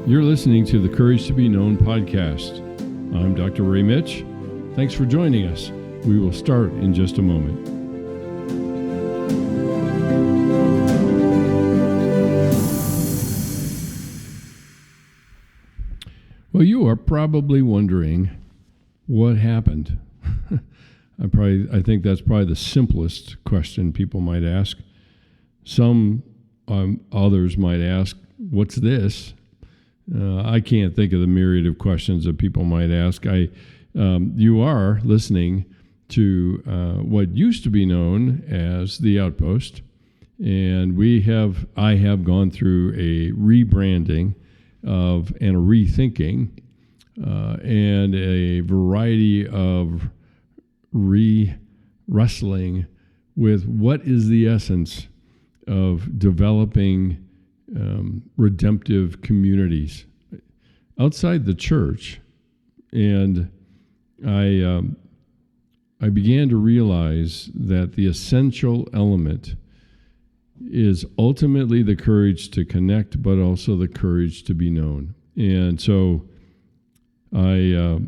You're listening to the Courage to Be Known podcast. I'm Dr. Ray Mitsch. Thanks for joining us. We will start in just a moment. Well, you are probably wondering what happened. I think that's probably the simplest question people might ask. Some others might ask, what's this? I can't think of the myriad of questions that people might ask. You are listening to what used to be known as The Outpost, and I have gone through a rebranding and a rethinking and a variety of wrestling with what is the essence of developing redemptive communities outside the church. And I began to realize that the essential element is ultimately the courage to connect, but also the courage to be known. And so I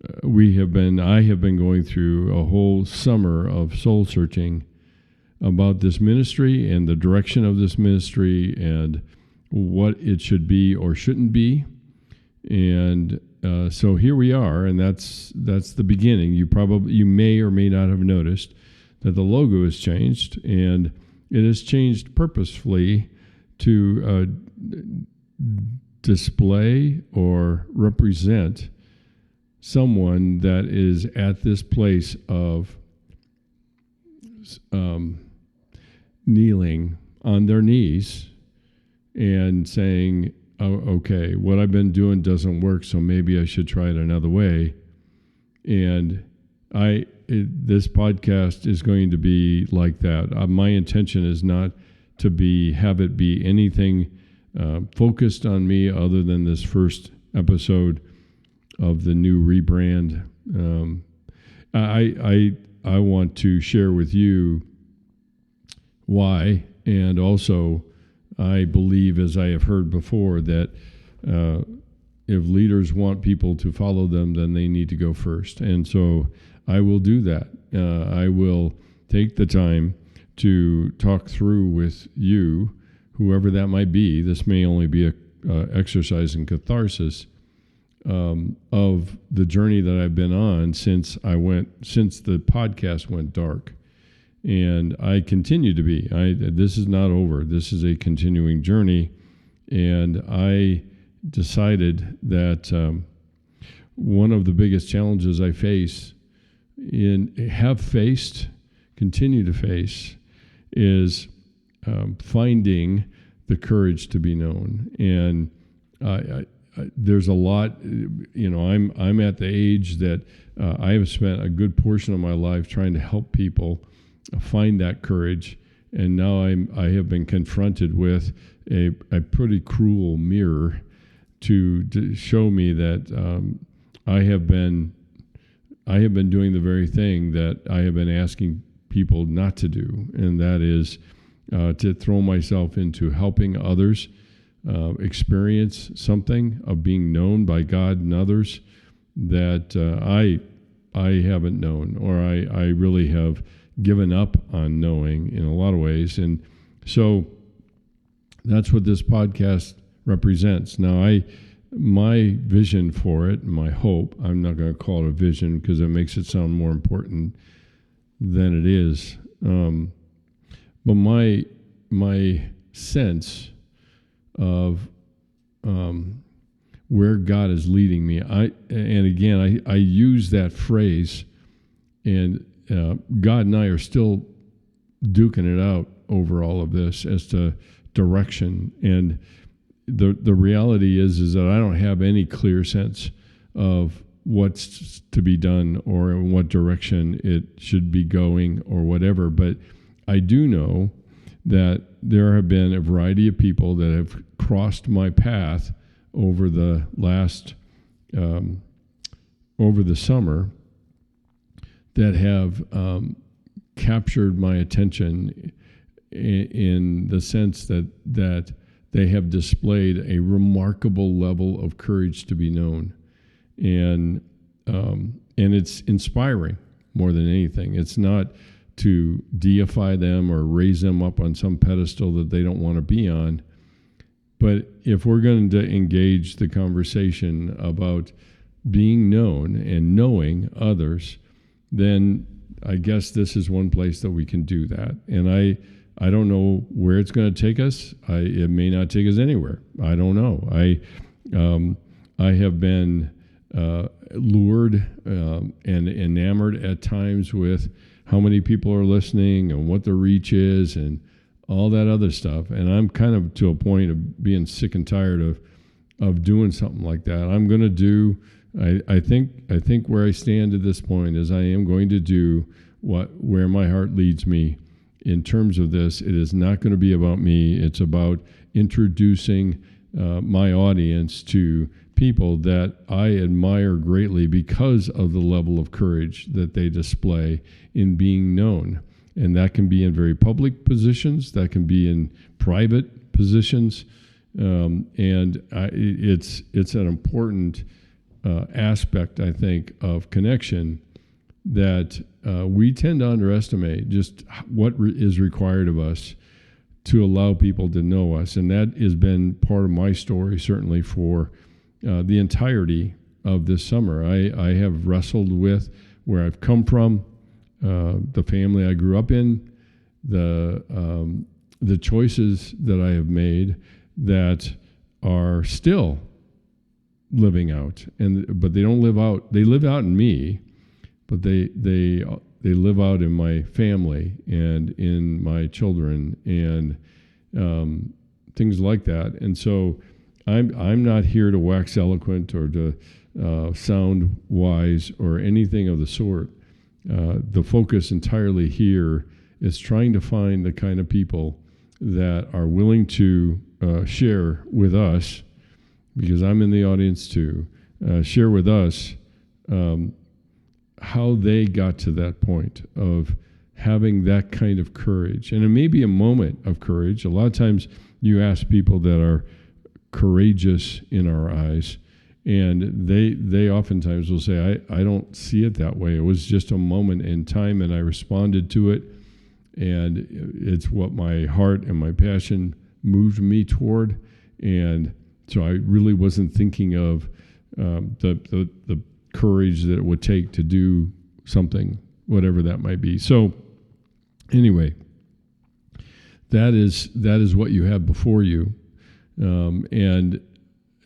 have been going through a whole summer of soul searching about this ministry and the direction of this ministry and what it should be or shouldn't be. And so here we are, and that's the beginning. You may or may not have noticed that the logo has changed, and it has changed purposefully to display or represent someone that is at this place of kneeling on their knees and saying, oh, okay, what I've been doing doesn't work, so maybe I should try it another way. And this podcast is going to be like that. My intention is not to have it be anything focused on me other than this first episode of the new rebrand. I want to share with you why, and also I believe, as I have heard before, that if leaders want people to follow them, then they need to go first. And so I will do that. I will take the time to talk through with you, whoever that might be. This may only be a exercise in catharsis of the journey that I've been on since the podcast went dark. And I continue to be. This is not over. This is a continuing journey. And I decided that one of the biggest challenges I continue to face, is finding the courage to be known. And there's a lot. I'm at the age that I have spent a good portion of my life trying to help people find that courage, and now I have been confronted with a pretty cruel mirror to show me that I have been doing the very thing that I have been asking people not to do, and that is to throw myself into helping others experience something of being known by God and others that I haven't known, or I really have given up on knowing in a lot of ways. And so that's what this podcast represents. Now, my vision for it, my hope, I'm not going to call it a vision because it makes it sound more important than it is. But my sense of where God is leading me, I use that phrase, and God and I are still duking it out over all of this as to direction. And the reality is that I don't have any clear sense of what's to be done or in what direction it should be going or whatever. But I do know that there have been a variety of people that have crossed my path over the summer that have captured my attention in the sense that they have displayed a remarkable level of courage to be known, and it's inspiring more than anything. It's not to deify them or raise them up on some pedestal that they don't want to be on. But if we're going to engage the conversation about being known and knowing others, then I guess this is one place that we can do that. And I don't know where it's going to take us. It may not take us anywhere. I don't know. I have been lured and enamored at times with how many people are listening and what the reach is and all that other stuff. And I'm kind of to a point of being sick and tired of doing something like that. I'm going to do, I think where I stand at this point is I am going to do where my heart leads me in terms of this. It is not going to be about me. It's about introducing my audience to people that I admire greatly because of the level of courage that they display in being known. And that can be in very public positions, that can be in private positions, and it's an important aspect, I think, of connection that we tend to underestimate just what is required of us to allow people to know us. And that has been part of my story, certainly for the entirety of this summer. I have wrestled with where I've come from, the family I grew up in, the choices that I have made that are still living out, but they don't live out. They live out in me, but they live out in my family and in my children and things like that. And so I'm not here to wax eloquent or to sound wise or anything of the sort. The focus entirely here is trying to find the kind of people that are willing to share with us, because I'm in the audience too, share with us how they got to that point of having that kind of courage. And it may be a moment of courage. A lot of times you ask people that are courageous in our eyes, and they oftentimes will say, I don't see it that way. It was just a moment in time, and I responded to it, and it's what my heart and my passion moved me toward. And so I really wasn't thinking of the courage that it would take to do something, whatever that might be. So anyway, that is what you have before you. And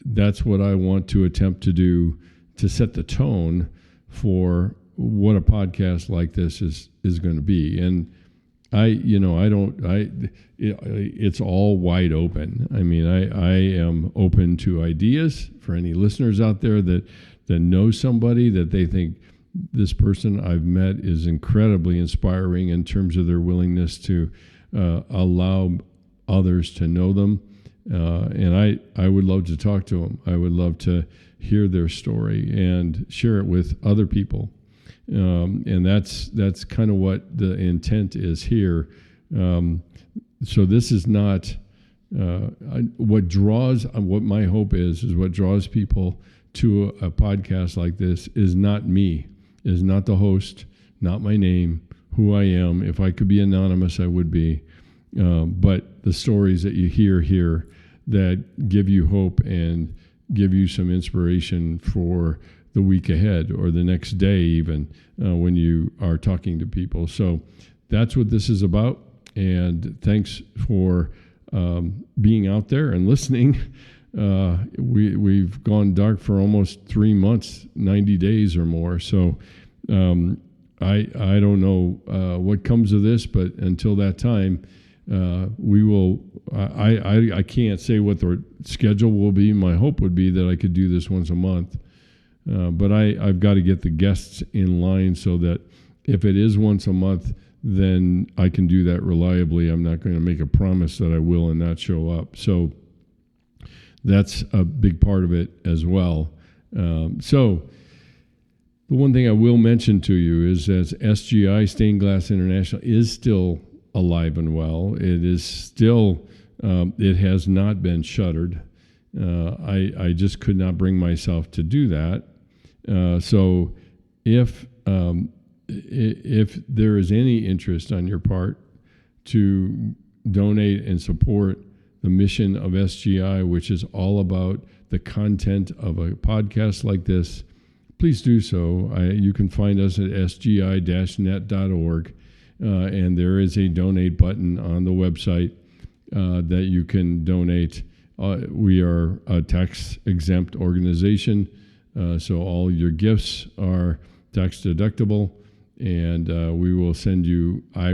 that's what I want to attempt to do to set the tone for what a podcast like this is going to be. And it's all wide open. I mean, I am open to ideas for any listeners out there that know somebody that they think this person I've met is incredibly inspiring in terms of their willingness to allow others to know them. And I would love to talk to them. I would love to hear their story and share it with other people. And that's kind of what the intent is here. So this is not what my hope is what draws people to a podcast like this is not me, is not the host, not my name, who I am. If I could be anonymous, I would be. But the stories that you hear here that give you hope and give you some inspiration for the week ahead or the next day even when you are talking to people. So that's what this is about. And thanks for being out there and listening. We've gone dark for almost 3 months, 90 days or more. So I don't know what comes of this, but until that time, we will. I can't say what the schedule will be. My hope would be that I could do this once a month, but I've got to get the guests in line so that if it is once a month, then I can do that reliably. I'm not going to make a promise that I will and not show up. So that's a big part of it as well. So the one thing I will mention to you is that SGI, Stained Glass International, is still alive and well. It is still it has not been shuttered. I just could not bring myself to do that. So if there is any interest on your part to donate and support the mission of SGI, which is all about the content of a podcast like this, please do so. You can find us at sgi-net.org, and there is a donate button on the website that you can donate. We are a tax-exempt organization, so all your gifts are tax deductible, and I will send you a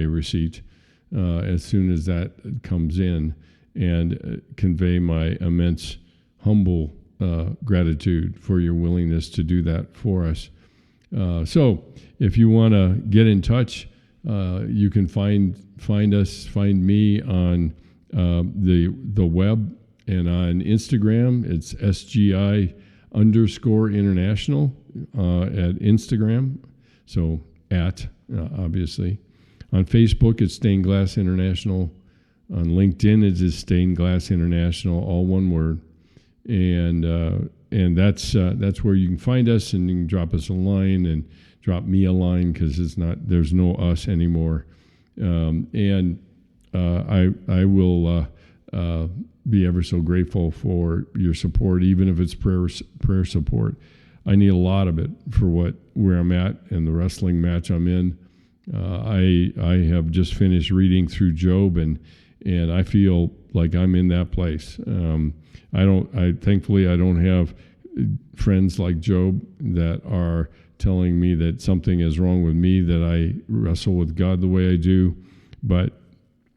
receipt as soon as that comes in, and convey my immense, humble gratitude for your willingness to do that for us. So if you want to get in touch, you can find me on the web and on Instagram. It's SGI_international at Instagram. So obviously. On Facebook, it's Stained Glass International. On LinkedIn, it is Stained Glass International, all one word. And that's where you can find us, and you can drop us a line and drop me a line, because there's no us anymore. I will be ever so grateful for your support, even if it's prayer support. I need a lot of it for where I'm at and the wrestling match I'm in. I have just finished reading through Job, and I feel like I'm in that place. Thankfully I don't have friends like Job that are telling me that something is wrong with me, that I wrestle with God the way I do, but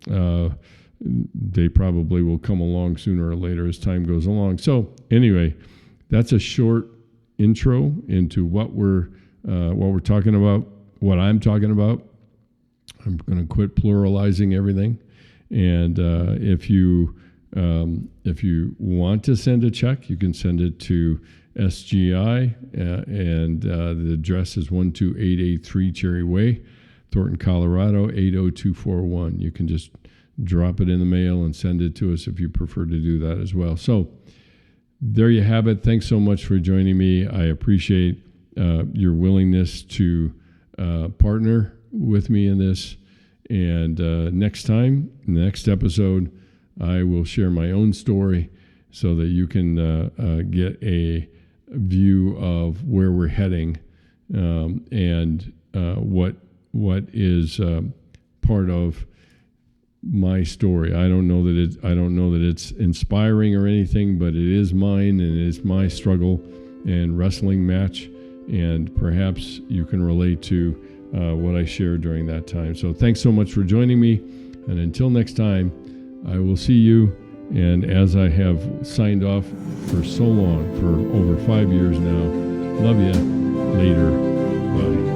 they probably will come along sooner or later as time goes along. So anyway, that's a short intro into what we're talking about, what I'm talking about. I'm going to quit pluralizing everything. And if you want to send a check, you can send it to SGI, and the address is 12883 Cherry Way, Thornton, Colorado, 80241. You can just drop it in the mail and send it to us if you prefer to do that as well. So there you have it. Thanks so much for joining me. I appreciate your willingness to partner with me in this. And next episode, I will share my own story so that you can get a view of where we're heading, and what is part of my story. I don't know that it's inspiring or anything, but it is mine, and it is my struggle and wrestling match, and perhaps you can relate to what I shared during that time. So thanks so much for joining me, and until next time, I will see you. And as I have signed off for so long, for over 5 years now, love you. Later. Bye.